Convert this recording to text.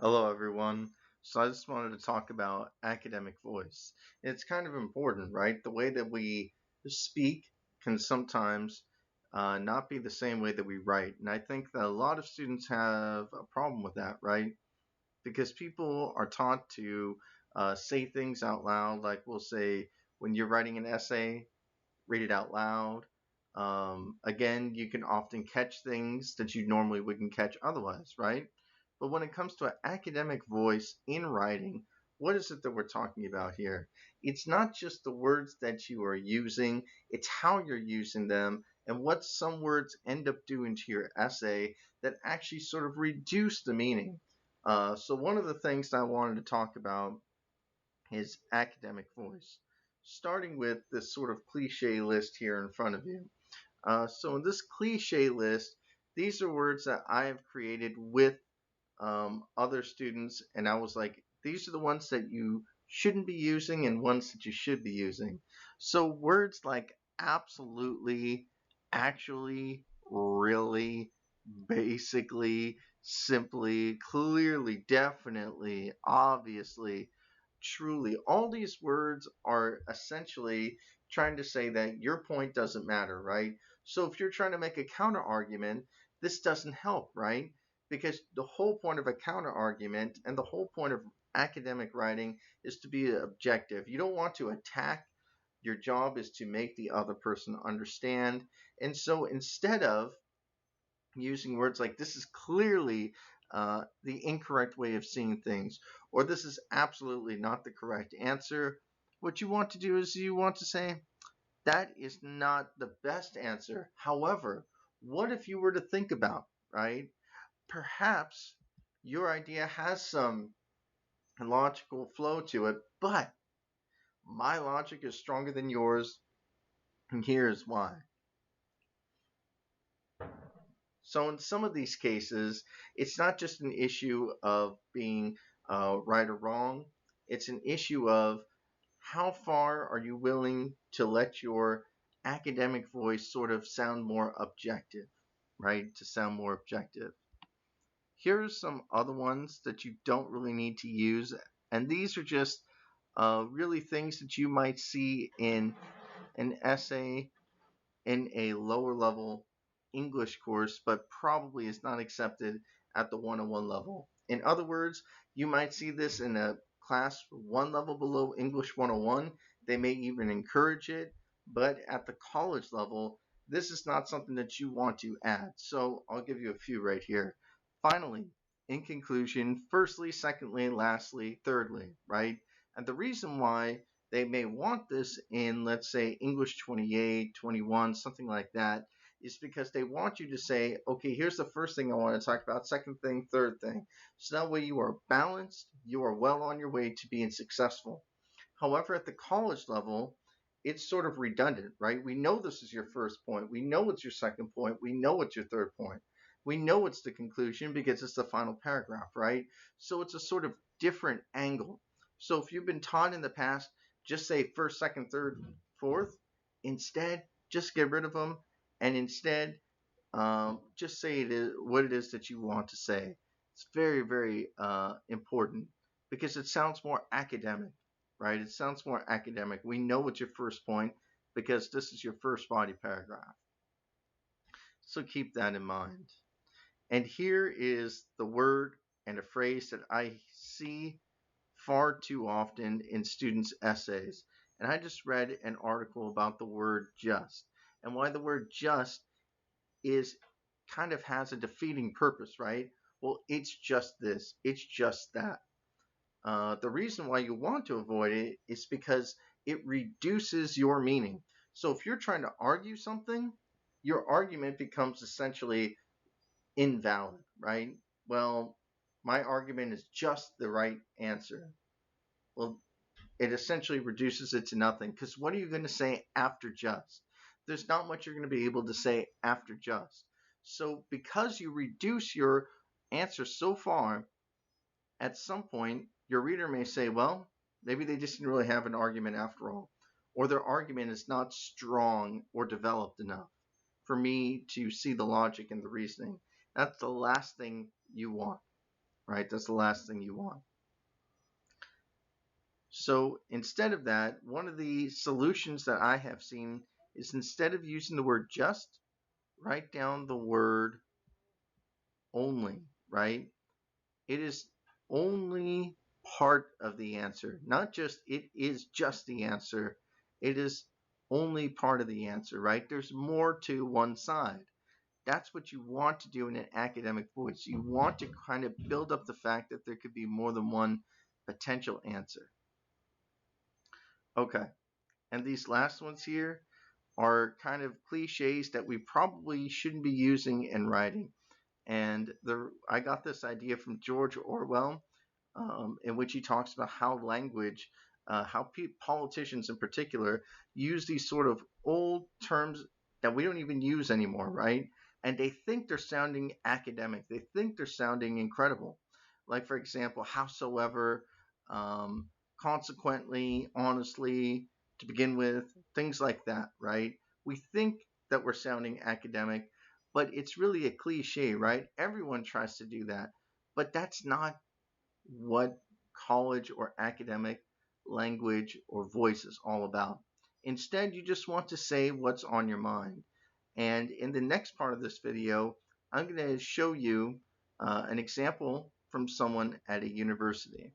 Hello, everyone. So I just wanted to talk about academic voice. It's kind of important, right? The way that we speak can sometimes not be the same way that we write. And I think that a lot of students have a problem with that, right? Because people are taught to say things out loud, like we'll say, when you're writing an essay, read it out loud. Again, you can often catch things that you normally wouldn't catch otherwise, right? But when it comes to an academic voice in writing, what is it that we're talking about here? It's not just the words that you are using, it's how you're using them and what some words end up doing to your essay that actually sort of reduce the meaning. So, one of the things that I wanted to talk about his academic voice, starting with this sort of cliche list here in front of you. So, in this cliche list, these are words that I have created with other students, and I was like, these are the ones that you shouldn't be using and ones that you should be using. So, words like absolutely, actually, really, basically, simply, clearly, definitely, obviously, truly. All these words are essentially trying to say that your point doesn't matter, right? So if you're trying to make a counter argument, this doesn't help, right? Because the whole point of a counter argument and the whole point of academic writing is to be objective. You don't want to attack. Your job is to make the other person understand. And so instead of using words like this is clearly the incorrect way of seeing things, or this is absolutely not the correct answer, what you want to do is you want to say, that is not the best answer. However, what if you were to think about, right? Perhaps your idea has some logical flow to it, but my logic is stronger than yours, and here's why. So in some of these cases, it's not just an issue of being right or wrong. It's an issue of how far are you willing to let your academic voice sort of sound more objective, right? To sound more objective. Here are some other ones that you don't really need to use, and these are just really things that you might see in an essay in a lower level English course, but probably is not accepted at the 101 level. In other words, you might see this in a class one level below English 101. They may even encourage it, but at the college level, this is not something that you want to add. So I'll give you a few right here. Finally, in conclusion, firstly, secondly, lastly, thirdly, right? And the reason why they may want this in, let's say, English 28, 21, something like that, is because they want you to say, okay, here's the first thing I want to talk about, second thing, third thing. So that way you are balanced, you are well on your way to being successful. However, at the college level, it's sort of redundant, right? We know this is your first point. We know it's your second point. We know it's your third point. We know it's the conclusion because it's the final paragraph, right? So it's a sort of different angle. So if you've been taught in the past, just say first, second, third, fourth. Instead, just get rid of them, and instead, just say it is what it is that you want to say. It's very, very important because it sounds more academic, right? It sounds more academic. We know it's your first point because this is your first body paragraph. So keep that in mind. And here is the word and a phrase that I see far too often in students' essays. And I just read an article about the word just and why the word just is kind of has a defeating purpose, right? Well, it's just this, it's just that. The reason why you want to avoid it is because it reduces your meaning. So if you're trying to argue something, your argument becomes essentially invalid, right? Well, my argument is just the right answer. Well, it essentially reduces it to nothing because what are you going to say after just? There's not much you're going to be able to say after just. So, because you reduce your answer so far, at some point, your reader may say, well, maybe they just didn't really have an argument after all, or their argument is not strong or developed enough for me to see the logic and the reasoning. That's the last thing you want. right? That's the last thing you want. So instead of that, one of the solutions that I have seen is instead of using the word just, write down the word only, right? It is only part of the answer, not just it is just the answer. It is only part of the answer, right? There's more to one side. That's what you want to do in an academic voice. You want to kind of build up the fact that there could be more than one potential answer. Okay, and these last ones here are kind of cliches that we probably shouldn't be using in writing. And I got this idea from George Orwell, in which he talks about how language, how politicians in particular use these sort of old terms that we don't even use anymore, right? And they think they're sounding academic. They think they're sounding incredible. Like, for example, howsoever, um, consequently, honestly, to begin with, things like that, right? We think that we're sounding academic, but it's really a cliche, right? Everyone tries to do that, but that's not what college or academic language or voice is all about. Instead, you just want to say what's on your mind. And in the next part of this video, I'm going to show you an example from someone at a university.